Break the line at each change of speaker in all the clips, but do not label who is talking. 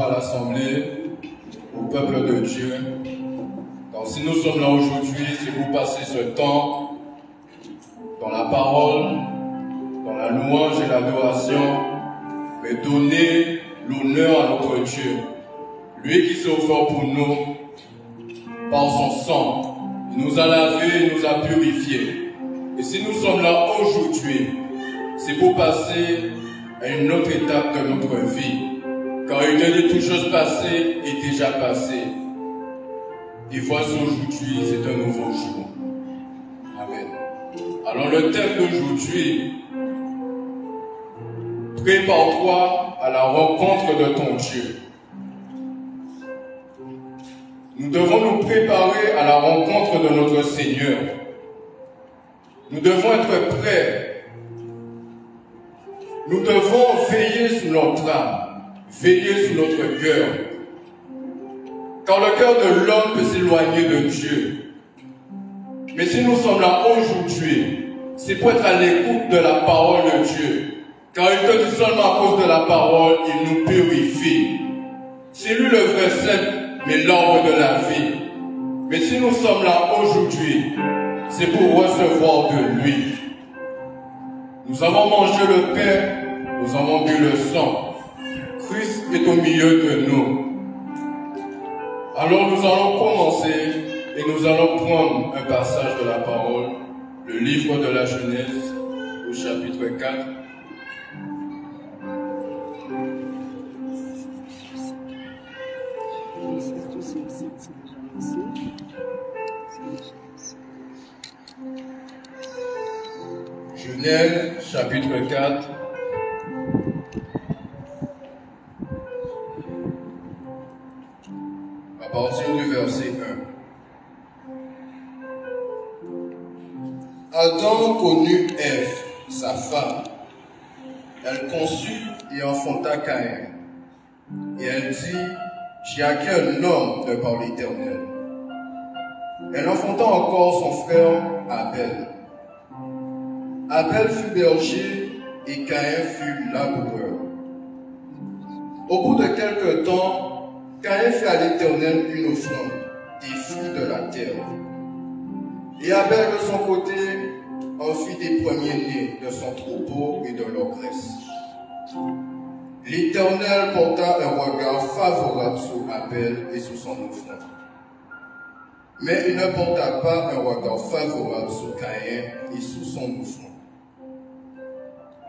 à l'Assemblée, au peuple de Dieu. Car si nous sommes là aujourd'hui, c'est pour passer ce temps dans la parole, dans la louange et l'adoration, mais donner l'honneur à notre Dieu. Lui qui s'est offert pour nous par son sang. Il nous a lavés, il nous a purifiés. Et si nous sommes là aujourd'hui, c'est pour passer à une autre étape de notre vie. Car il dit toutes choses passées et déjà passées. Et voici aujourd'hui, c'est un nouveau jour. Amen. Alors le thème d'aujourd'hui, prépare-toi à la rencontre de ton Dieu. Nous devons nous préparer à la rencontre de notre Seigneur. Nous devons être prêts. Nous devons veiller sur notre âme, veiller sur notre cœur. Car le cœur de l'homme peut s'éloigner de Dieu. Mais si nous sommes là aujourd'hui, c'est pour être à l'écoute de la parole de Dieu. Car il te dit seulement à cause de la parole, il nous purifie. C'est lui le vrai cèpe, mais l'arbre de la vie. Mais si nous sommes là aujourd'hui, c'est pour recevoir de lui. Nous avons mangé le pain, nous avons bu le sang. Christ est au milieu de nous. Alors nous allons commencer et nous allons prendre un passage de la parole, le livre de la Genèse, au chapitre 4. Genèse, chapitre 4. À partir du verset 1. Adam connut Ève, sa femme. Elle conçut et enfanta Caïn. Et elle dit, j'ai acquis un homme de par l'Éternel. Elle enfanta encore son frère Abel. Abel fut berger et Caïn fut laboureur. Au bout de quelque temps, Caïn fit à l'Éternel une offrande, des fruits de la terre. Et Abel de son côté en fit des premiers-nés de son troupeau et de leur graisse. L'Éternel porta un regard favorable sur Abel et sur son offrande. Mais il ne porta pas un regard favorable sur Caïn et sur son offrande.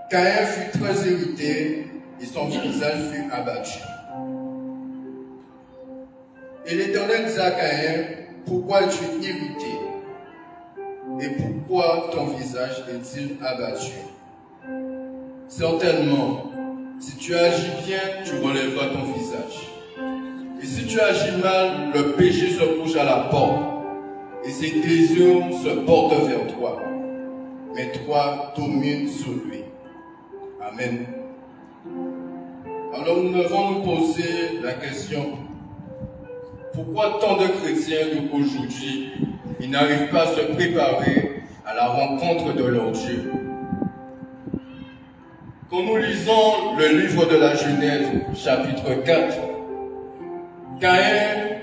Caïn fut très irrité et son visage fut abattu. Et l'Éternel dit à Caïn, pourquoi es-tu irrité? Et pourquoi ton visage est-il abattu? Certainement, si tu agis bien, tu relèveras ton visage. Et si tu agis mal, le péché se couche à la porte, et ses désirs se portent vers toi. Mais toi, domine sur lui. Amen. Alors nous devons nous poser la question, pourquoi tant de chrétiens d'aujourd'hui, ils n'arrivent pas à se préparer à la rencontre de leur Dieu? Quand nous lisons le livre de la Genèse, chapitre 4, Caïn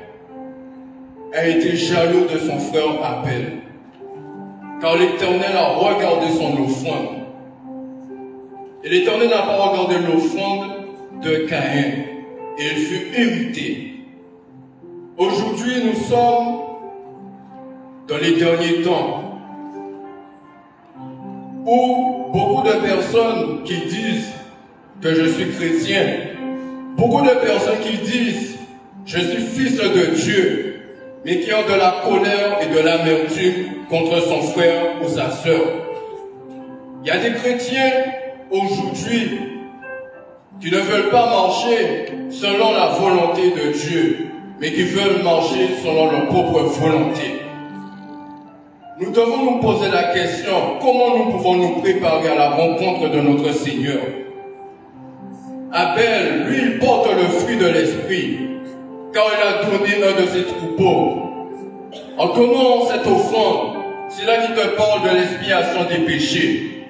a été jaloux de son frère Abel, car l'Éternel a regardé son offrande. Et l'Éternel n'a pas regardé l'offrande de Caïn, et il fut irrité. Aujourd'hui, nous sommes dans les derniers temps, où beaucoup de personnes qui disent que je suis chrétien, beaucoup de personnes qui disent je suis fils de Dieu, mais qui ont de la colère et de l'amertume contre son frère ou sa sœur. Il y a des chrétiens aujourd'hui qui ne veulent pas marcher selon la volonté de Dieu, mais qui veulent marcher selon leur propre volonté. Nous devons nous poser la question, comment nous pouvons nous préparer à la rencontre de notre Seigneur? Abel, lui, il porte le fruit de l'esprit, car il a donné un de ses troupeaux. En donnant cette offrande, c'est là qu'il te parle de l'expiation des péchés.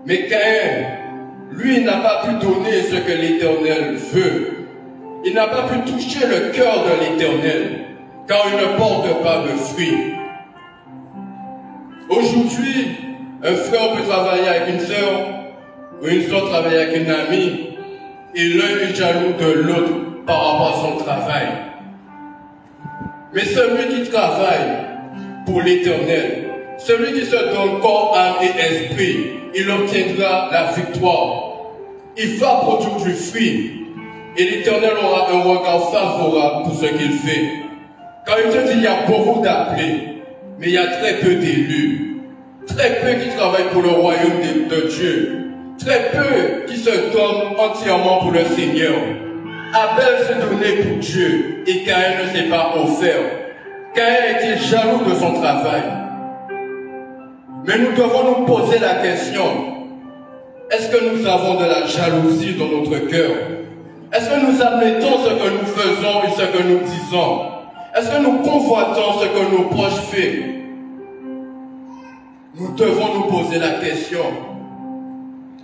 Mais Caïn, lui, n'a pas pu donner ce que l'Éternel veut. il n'a pas pu toucher le cœur de l'Éternel, car il ne porte pas de fruits. Aujourd'hui, un frère peut travailler avec une sœur, ou une sœur travailler avec une amie, et l'un est jaloux de l'autre par rapport à son travail. Mais celui qui travaille pour l'Éternel, celui qui se donne corps, âme et esprit, il obtiendra la victoire. Il va produire du fruit. Et l'Éternel aura un regard favorable pour ce qu'il fait. Quand il te dit il y a beaucoup d'appelés, mais il y a très peu d'élus. Très peu qui travaillent pour le royaume de Dieu. Très peu qui se donnent entièrement pour le Seigneur. Abel s'est donné pour Dieu et Caïn ne s'est pas offert. Caïn était jaloux de son travail. Mais nous devons nous poser la question, est-ce que nous avons de la jalousie dans notre cœur? Est-ce que nous admettons ce que nous faisons et ce que nous disons? Est-ce que nous convoitons ce que nos proches font? Nous devons nous poser la question.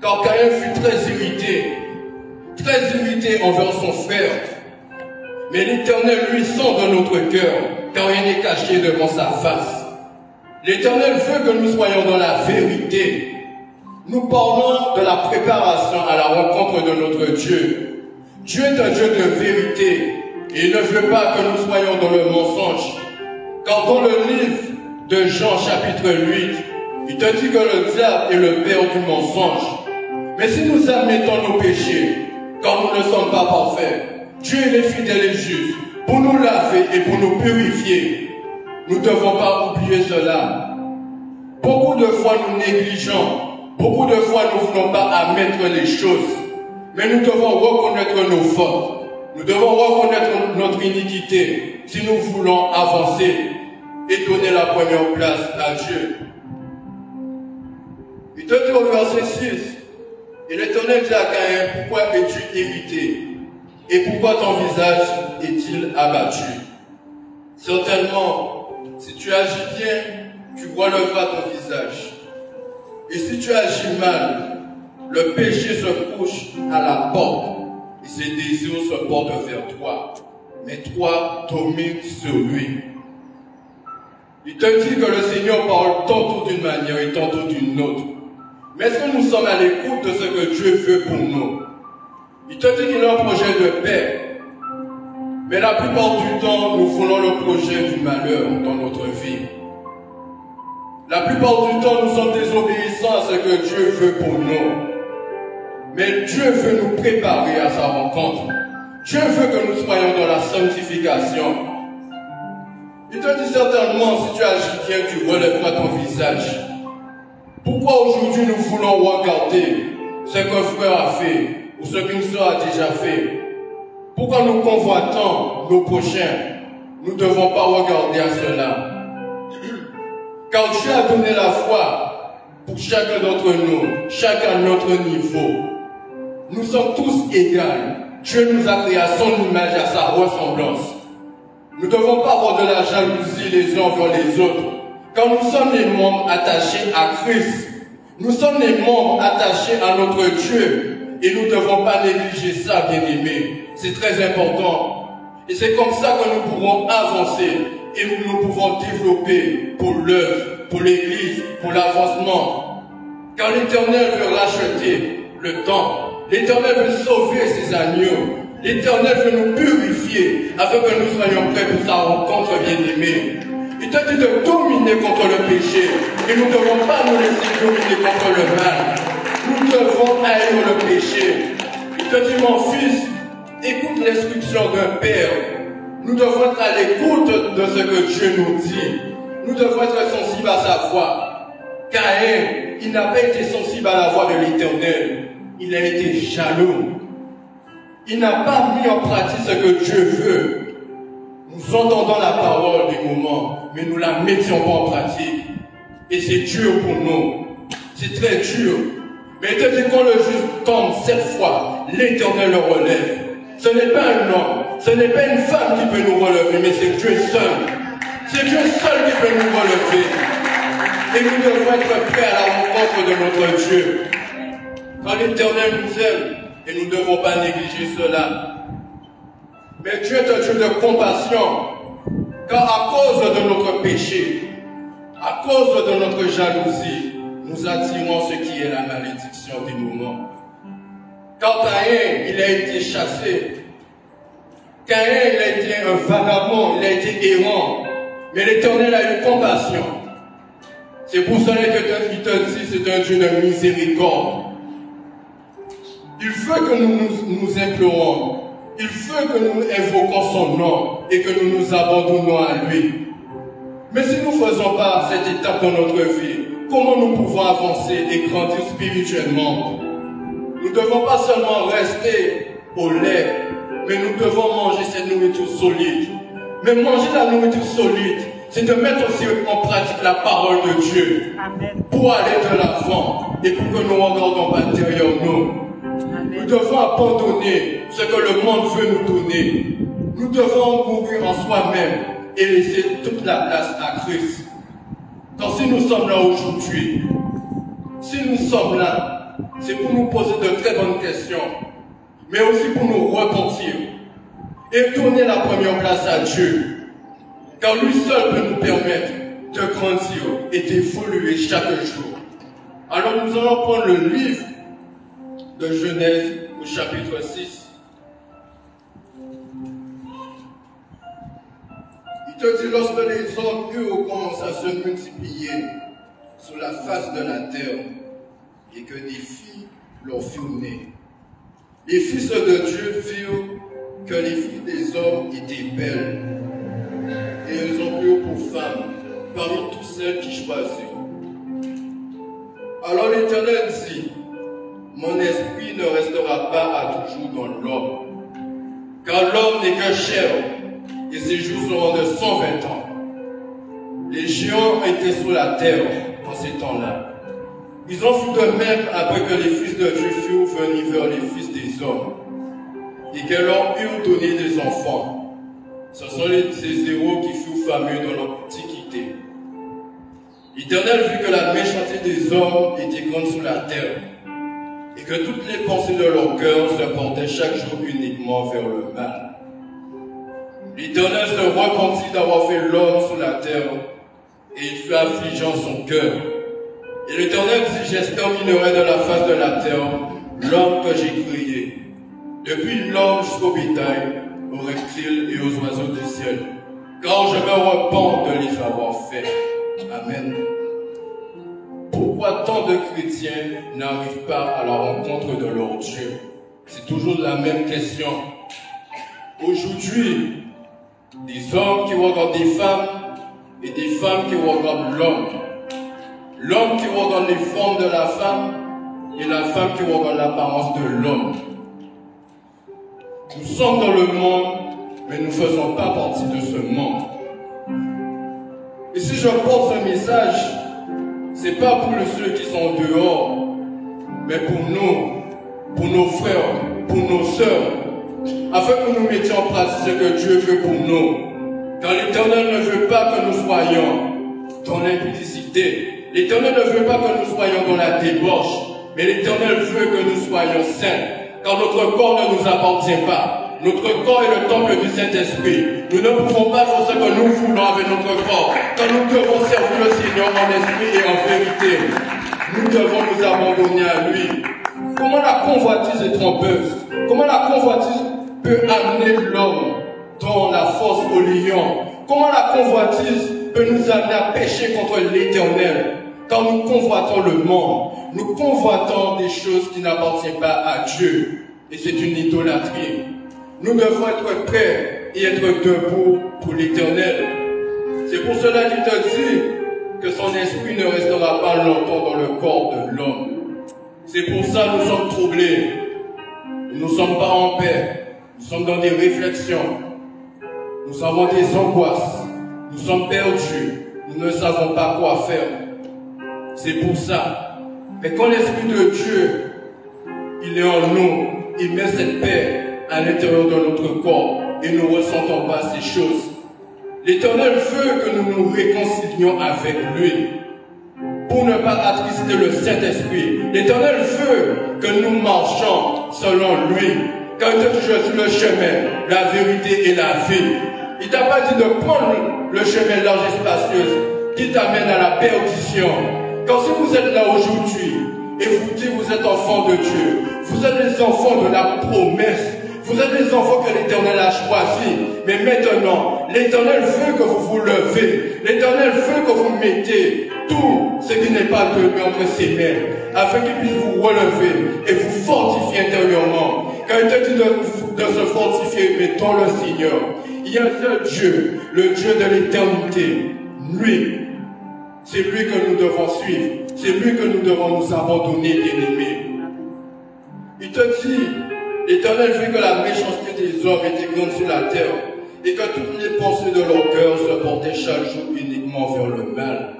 Car Caïn fut très irrité envers son frère. Mais l'Éternel lui sonde notre cœur, car il est caché devant sa face. L'Éternel veut que nous soyons dans la vérité. Nous parlons de la préparation à la rencontre de notre Dieu. Dieu est un Dieu de vérité et il ne veut pas que nous soyons dans le mensonge. Car dans le livre de Jean chapitre 8, il te dit que le diable est le père du mensonge. Mais si nous admettons nos péchés, car nous ne sommes pas parfaits, Dieu est fidèle et juste pour nous laver et pour nous purifier. Nous ne devons pas oublier cela. Beaucoup de fois nous négligeons. Beaucoup de fois nous ne voulons pas admettre les choses. Mais nous devons reconnaître nos fautes. Nous devons reconnaître notre iniquité si nous voulons avancer et donner la première place à Dieu. Il te dit au verset 6, et l'Éternel dit à Caïn, pourquoi es-tu irrité? Et pourquoi ton visage est-il abattu? Certainement, si tu agis bien, tu relèveras ton visage. Et si tu agis mal, le péché se couche à la porte et ses désirs se portent vers toi. Mais toi, domine sur lui. Il te dit que le Seigneur parle tantôt d'une manière et tantôt d'une autre. Mais est-ce que nous sommes à l'écoute de ce que Dieu veut pour nous? Il te dit qu'il a un projet de paix. Mais la plupart du temps, nous voulons le projet du malheur dans notre vie. La plupart du temps, nous sommes désobéissants à ce que Dieu veut pour nous. Mais Dieu veut nous préparer à sa rencontre. Dieu veut que nous soyons dans la sanctification. Il te dit certainement, si tu agis bien, tu relèveras ton visage. Pourquoi aujourd'hui nous voulons regarder ce qu'un frère a fait ou ce qu'une soeur a déjà fait? Pourquoi nous convoitons nos prochains? Nous ne devons pas regarder à cela. Car Dieu a donné la foi pour chacun d'entre nous, chacun à notre niveau. Nous sommes tous égaux. Dieu nous a créés à son image et à sa ressemblance. Nous ne devons pas avoir de la jalousie les uns envers les autres. Car nous sommes les membres attachés à Christ. Nous sommes les membres attachés à notre Dieu. Et nous ne devons pas négliger ça, bien-aimés. C'est très important. Et c'est comme ça que nous pourrons avancer. Et nous pouvons développer pour l'œuvre, pour l'Église, pour l'avancement. Car l'Éternel veut racheter le temps. L'Éternel veut sauver ses agneaux. L'Éternel veut nous purifier afin que nous soyons prêts pour sa rencontre bien-aimée. Il te dit de dominer contre le péché. Et nous ne devons pas nous laisser dominer contre le mal. Nous devons haïr le péché. Il te dit, mon fils, écoute l'instruction d'un père. Nous devons être à l'écoute de ce que Dieu nous dit. Nous devons être sensibles à sa voix. Caïn, il n'a pas été sensible à la voix de l'Éternel. Il a été jaloux. Il n'a pas mis en pratique ce que Dieu veut. Nous entendons la parole du moment, mais nous ne la mettions pas en pratique. Et c'est dur pour nous. C'est très dur. Mais il te dit quand le juge tombe 7 fois, l'Éternel le relève. Ce n'est pas un homme, ce n'est pas une femme qui peut nous relever, mais c'est Dieu seul. C'est Dieu seul qui peut nous relever. Et nous devons être prêts à la rencontre de notre Dieu. Quand l'Éternel nous aime, et nous ne devons pas négliger cela. Mais Dieu est un Dieu de compassion. Car à cause de notre péché, à cause de notre jalousie, nous attirons ce qui est la malédiction du moment. Quand Caïn, il a été chassé, Caïn, il a été un vagabond, il a été errant, mais l'Éternel a eu compassion. C'est pour cela qu'il te dit, c'est un Dieu de miséricorde. Il veut que nous implorons, il veut que nous invoquons son nom et que nous nous abandonnons à lui. Mais si nous ne faisons pas cette étape dans notre vie, comment nous pouvons avancer et grandir spirituellement? Nous ne devons pas seulement rester au lait, mais nous devons manger cette nourriture solide. Mais manger la nourriture solide, c'est de mettre aussi en pratique la parole de Dieu. Amen. Pour aller de l'avant et pour que nous ne regardons pas derrière nous. Amen. Nous devons abandonner ce que le monde veut nous donner. Nous devons mourir en soi-même et laisser toute la place à Christ. Car si nous sommes là aujourd'hui, si nous sommes là, c'est pour nous poser de très bonnes questions, mais aussi pour nous repentir et donner la première place à Dieu. Car lui seul peut nous permettre de grandir et d'évoluer chaque jour. Alors nous allons prendre le livre de Genèse au chapitre 6. Il te dit, lorsque les hommes eurent commencé à se multiplier sur la face de la terre et que des filles leur furent nées, les fils de Dieu virent que les filles des hommes étaient belles et ils ont pris pour femmes parmi toutes celles qui choisirent. Alors l'Éternel dit, mon esprit ne restera pas à toujours dans l'homme, car l'homme n'est que chair, et ses jours seront de 120 ans. Les géants étaient sur la terre en ces temps-là. Ils ont fait de même après que les fils de Dieu furent venus vers les fils des hommes, et qu'elles leur eurent donné des enfants. Ce sont ces héros qui furent fameux dans l'Antiquité. L'Éternel vit que la méchanceté des hommes était grande sur la terre, et que toutes les pensées de leur cœur se portaient chaque jour uniquement vers le mal. L'Éternel se repentit d'avoir fait l'homme sur la terre, et il fut affligé en son cœur. Et l'Éternel dit, j'exterminerai de la face de la terre l'homme que j'ai créé, depuis l'homme jusqu'au bétail, aux reptiles et aux oiseaux du ciel, car je me repens de les avoir faits. Amen. Pourquoi tant de chrétiens n'arrivent pas à la rencontre de leur Dieu? C'est toujours la même question. Aujourd'hui, des hommes qui regardent des femmes et des femmes qui regardent l'homme. L'homme qui regarde les formes de la femme et la femme qui regarde l'apparence de l'homme. Nous sommes dans le monde, mais nous ne faisons pas partie de ce monde. Et si je porte ce message, ce n'est pas pour ceux qui sont dehors, mais pour nous, pour nos frères, pour nos sœurs, afin que nous mettions en pratique ce que Dieu veut pour nous. Car l'Éternel ne veut pas que nous soyons dans l'impudicité. L'Éternel ne veut pas que nous soyons dans la débauche, mais l'Éternel veut que nous soyons saints. Car notre corps ne nous appartient pas. Notre corps est le temple du Saint-Esprit. Nous ne pouvons pas faire ce que nous voulons avec notre corps. Car nous devons servir le Seigneur en esprit et en vérité. Nous devons nous abandonner à lui. Comment la convoitise est trompeuse? Comment la convoitise peut amener l'homme dans la force au lion? Comment la convoitise peut nous amener à pécher contre l'Éternel? Quand nous convoitons le monde, nous convoitons des choses qui n'appartiennent pas à Dieu. Et c'est une idolâtrie. Nous devons être prêts et être debout pour l'Éternel. C'est pour cela qu'il te dit que son esprit ne restera pas longtemps dans le corps de l'homme. C'est pour ça que nous sommes troublés. Nous ne sommes pas en paix. Nous sommes dans des réflexions. Nous avons des angoisses. Nous sommes perdus. Nous ne savons pas quoi faire. C'est pour ça. Mais quand l'Esprit de Dieu, il est en nous, il met cette paix à l'intérieur de notre corps et nous ne ressentons pas ces choses. L'Éternel veut que nous nous réconcilions avec lui pour ne pas attrister le Saint-Esprit. L'Éternel veut que nous marchions selon lui. Quand il t'a dit je suis le chemin, la vérité et la vie. Il t'a pas dit de prendre le chemin large et spacieux qui t'amène à la perdition. Quand si vous êtes là aujourd'hui et vous dites vous êtes enfants de Dieu, vous êtes les enfants de la promesse. Vous êtes les enfants que l'Éternel a choisis. Mais maintenant, l'Éternel veut que vous vous levez. L'Éternel veut que vous mettez tout ce qui n'est pas de lui entre ses mains, afin qu'il puisse vous relever et vous fortifier intérieurement. Quand il te dit de se fortifier, mettons le Seigneur. Il y a un seul Dieu, le Dieu de l'éternité. Lui, c'est lui que nous devons suivre. C'est lui que nous devons nous abandonner, bien-aimés. Il te dit, l'Éternel veut que la méchanceté des hommes était grande sur la terre et que toutes les pensées de leur cœur se portaient chaque jour uniquement vers le mal.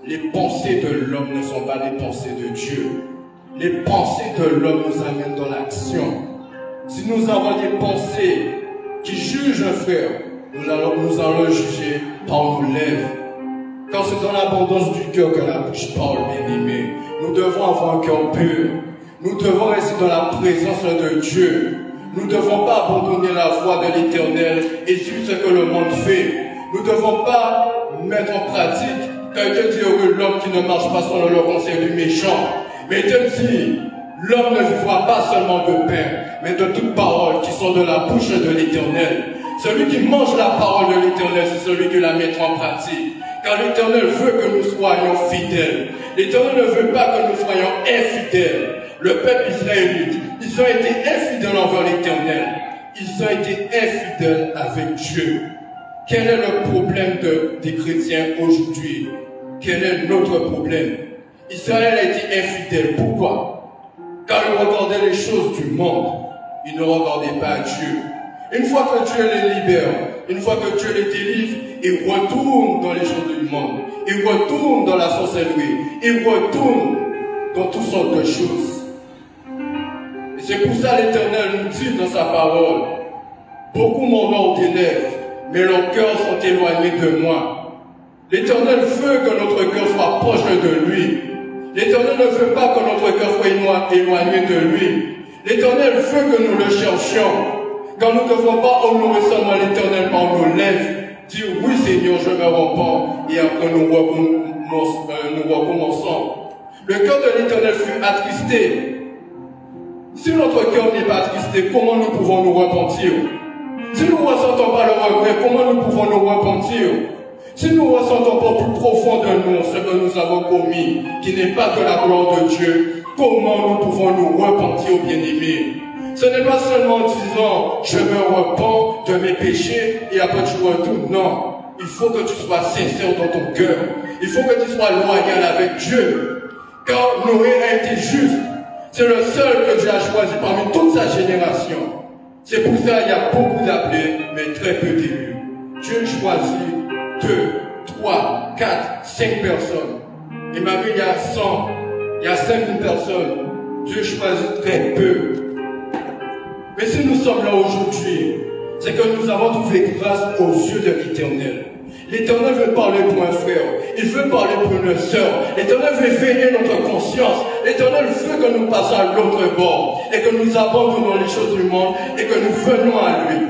Les pensées de l'homme ne sont pas les pensées de Dieu. Les pensées de l'homme nous amènent dans l'action. Si nous avons des pensées qui jugent un frère, nous allons le juger par nos lèvres. Car c'est dans l'abondance du cœur que la bouche parle, bien-aimé. Nous devons avoir un cœur pur. Nous devons rester dans la présence de Dieu. Nous ne devons pas abandonner la voie de l'Éternel et suivre ce que le monde fait. Nous ne devons pas mettre en pratique quand il te dit heureux l'homme qui ne marche pas selon le conseil du méchant. Mais il te dit, l'homme ne vivra pas seulement de pain, mais de toutes paroles qui sont de la bouche de l'Éternel. Celui qui mange la parole de l'Éternel, c'est celui qui la mettra en pratique. Car l'Éternel veut que nous soyons fidèles. L'Éternel ne veut pas que nous soyons infidèles. Le peuple israélite, ils ont été infidèles envers l'Éternel. Ils ont été infidèles avec Dieu. Quel est le problème des chrétiens aujourd'hui? Quel est notre problème? Israël a été infidèle. Pourquoi? Car ils regardaient les choses du monde. Ils ne regardaient pas Dieu. Une fois que Dieu les libère, une fois que Dieu les délivre, ils retournent dans les choses du monde. Ils retournent dans la sorcellerie. Ils retournent dans toutes sortes de choses. Et c'est pour ça l'Éternel nous dit dans sa parole, beaucoup m'ont ordonné, mais leurs cœurs sont éloignés de moi. L'Éternel veut que notre cœur soit proche de lui. L'Éternel ne veut pas que notre cœur soit éloigné de lui. L'Éternel veut que nous le cherchions. Car nous ne devons pas honorer seulement l'Éternel par nos lèvres, dire oui Seigneur, je me repens, et après nous recommençons. Le cœur de l'Éternel fut attristé. Si notre cœur n'est pas attristé, comment nous pouvons nous repentir? Si nous ne ressentons pas le regret, comment nous pouvons nous repentir? Si nous ne ressentons pas plus profond de nous ce que nous avons commis, qui n'est pas que la gloire de Dieu, comment nous pouvons nous repentir, bien-aimés? Ce n'est pas seulement en disant, je me repens de mes péchés et après tu retournes. Non, il faut que tu sois sincère dans ton cœur. Il faut que tu sois loyal avec Dieu. Car Noé a été juste. C'est le seul que Dieu a choisi parmi toute sa génération. C'est pour ça qu'il y a beaucoup d'appelés, mais très peu d'élus. Dieu choisit 2, 3, 4, 5 personnes. Et même il y a 100, il y a 5000 personnes. Dieu choisit très peu. Mais si nous sommes là aujourd'hui, c'est que nous avons trouvé grâce aux yeux de l'Éternel. L'Éternel veut parler pour un frère. Il veut parler pour une sœur. L'Éternel veut veiller notre conscience. L'Éternel veut que nous passions à l'autre bord et que nous abandonnons les choses du monde et que nous venions à lui.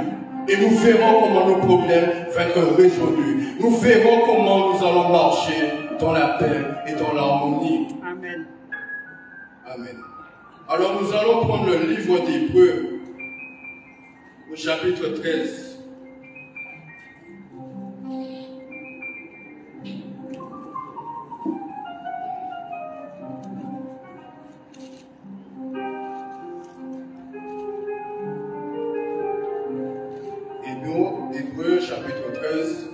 Et nous verrons comment nos problèmes vont être résolus. Nous verrons comment nous allons marcher dans la paix et dans l'harmonie. Amen. Amen. Alors nous allons prendre le livre d'Hébreux au chapitre 13. Hébreux chapitre 13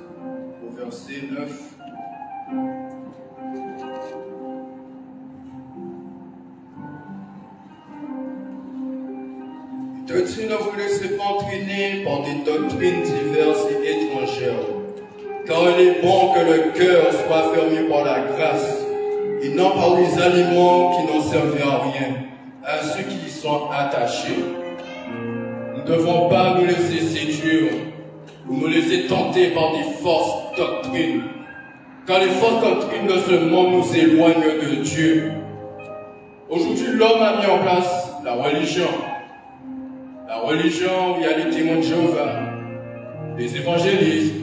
au verset 9. Il te dit, ne vous laissez pas entraîner par des doctrines diverses et étrangères, car il est bon que le cœur soit fermé par la grâce, et non par des aliments qui n'ont servi à rien, à ceux qui y sont attachés. Nous ne devons pas nous laisser séduire ou nous laisser tenter par des fausses doctrines, car les fausses doctrines de ce monde nous éloignent de Dieu. Aujourd'hui, l'homme a mis en place la religion. La religion, il y a les témoins de Jéhovah, les évangélistes,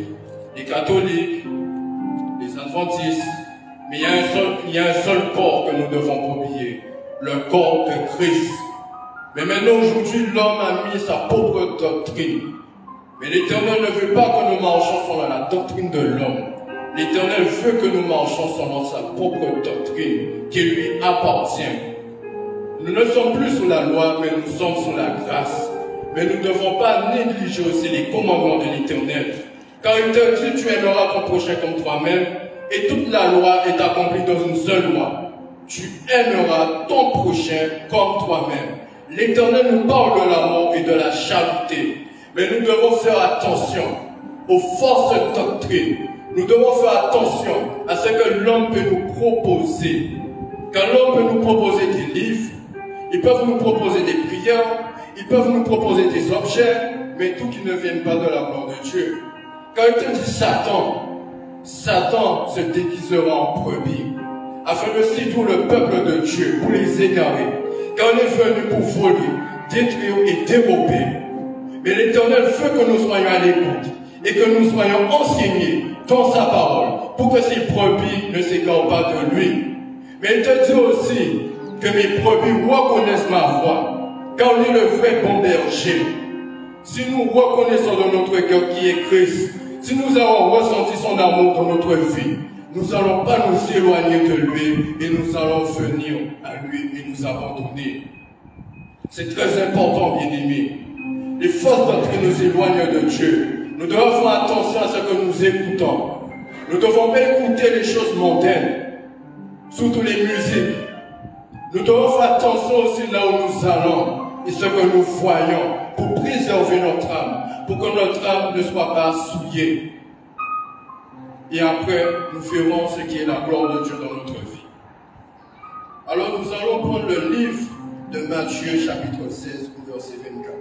les catholiques, les adventistes. Mais il y a un seul corps que nous devons pas oublier, le corps de Christ. Mais maintenant, aujourd'hui, l'homme a mis sa propre doctrine. Mais l'Éternel ne veut pas que nous marchions selon la doctrine de l'homme. L'Éternel veut que nous marchions selon sa propre doctrine, qui lui appartient. Nous ne sommes plus sous la loi, mais nous sommes sous la grâce. Mais nous ne devons pas négliger aussi les commandements de l'Éternel. Car il te dit, tu aimeras ton prochain comme toi-même, et toute la loi est accomplie dans une seule loi. Tu aimeras ton prochain comme toi-même. L'Éternel nous parle de l'amour et de la charité. Mais nous devons faire attention aux fausses doctrines. Nous devons faire attention à ce que l'homme peut nous proposer. Quand l'homme peut nous proposer des livres, ils peuvent nous proposer des prières, ils peuvent nous proposer des objets, mais tout qui ne viennent pas de la gloire de Dieu. Quand il te dit Satan se déguisera en brebis, afin de séduire le peuple de Dieu pour les égarer. Car on est venu pour voler, détruire et dérober. Mais l'Éternel veut que nous soyons à l'écoute et que nous soyons enseignés dans sa parole pour que ces brebis ne s'égarent pas de lui. Mais il te dit aussi que mes brebis reconnaissent ma voix, car on est le vrai bon berger. Si nous reconnaissons dans notre cœur qui est Christ, si nous avons ressenti son amour dans notre vie, nous n'allons pas nous éloigner de lui et nous allons venir à lui et nous abandonner. C'est très important, bien-aimés. Les fausses doctrines nous éloignent de Dieu. Nous devons faire attention à ce que nous écoutons. Nous ne devons pas écouter les choses mondaines, surtout les musiques. Nous devons faire attention aussi là où nous allons et ce que nous voyons pour préserver notre âme, pour que notre âme ne soit pas souillée. Et après, nous ferons ce qui est la gloire de Dieu dans notre vie. Alors nous allons prendre le livre de Matthieu chapitre 16, verset 24.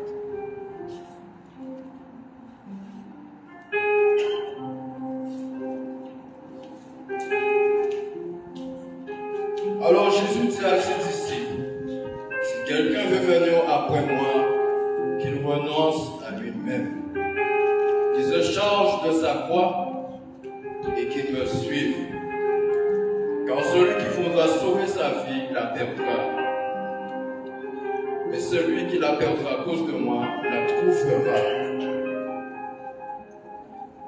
Alors Jésus dit à ses disciples, si quelqu'un veut venir après moi, qu'il renonce à lui-même, qu'il se charge de sa croix et qu'il me suive. Car celui qui voudra sauver sa vie la perdra. Mais celui qui la perdra à cause de moi la trouvera.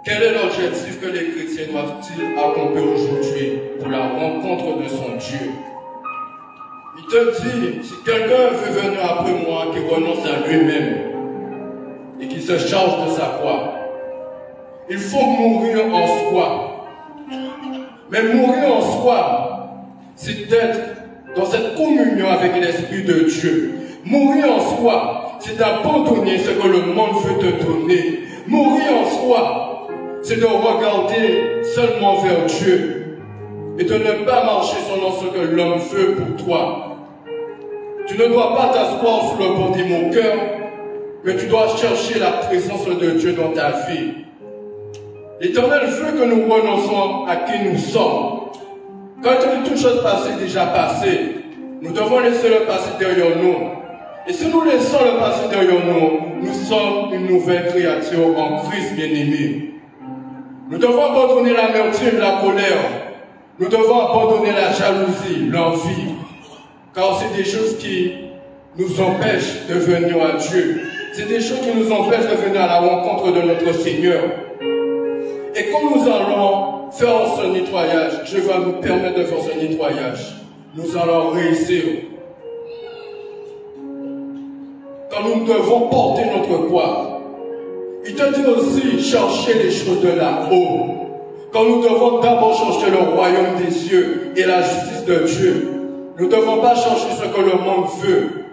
Quel est l'objectif que les chrétiens doivent-ils accomplir aujourd'hui pour la rencontre de son Dieu? Il te dit, si quelqu'un veut venir après moi, qu'il renonce à lui-même et qu'il se charge de sa croix, il faut mourir en soi. Mais mourir en soi, c'est d'être dans cette communion avec l'Esprit de Dieu. Mourir en soi, c'est d'abandonner ce que le monde veut te donner. Mourir en soi, c'est de regarder seulement vers Dieu et de ne pas marcher selon ce que l'homme veut pour toi. Tu ne dois pas t'asseoir sur le banc des moqueurs, mais tu dois chercher la présence de Dieu dans ta vie. L'Éternel veut que nous renoncions à qui nous sommes. Quand toute chose passée est déjà passée, nous devons laisser le passé derrière nous. Et si nous laissons le passé derrière nous, nous sommes une nouvelle créature en Christ bien-aimé. Nous devons abandonner l'amertume, la colère. Nous devons abandonner la jalousie, l'envie. Car c'est des choses qui nous empêchent de venir à Dieu. C'est des choses qui nous empêchent de venir à la rencontre de notre Seigneur. Et quand nous allons faire ce nettoyage, Dieu va nous permettre de faire ce nettoyage. Nous allons réussir. Quand nous devons porter notre croix, il te dit aussi chercher les choses de là-haut. Quand nous devons d'abord chercher le royaume des cieux et la justice de Dieu, nous ne devons pas chercher ce que le monde veut.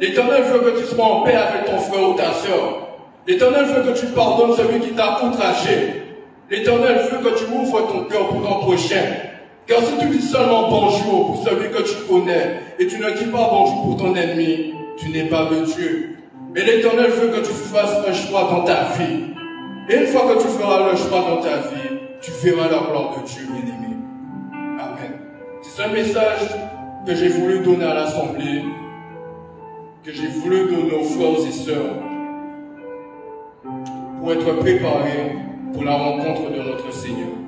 L'Éternel veut que tu sois en paix avec ton frère ou ta soeur. L'Éternel veut que tu pardonnes celui qui t'a outragé. L'Éternel veut que tu ouvres ton cœur pour ton prochain. Car si tu dis seulement bonjour pour celui que tu connais et tu ne dis pas bonjour pour ton ennemi, tu n'es pas de Dieu. Mais l'Éternel veut que tu fasses un choix dans ta vie. Et une fois que tu feras le choix dans ta vie, tu verras la gloire de Dieu, bien-aimé. Amen. C'est un message que j'ai voulu donner à l'Assemblée. que j'ai voulu de nos frères et sœurs pour être préparés pour la rencontre de notre Seigneur.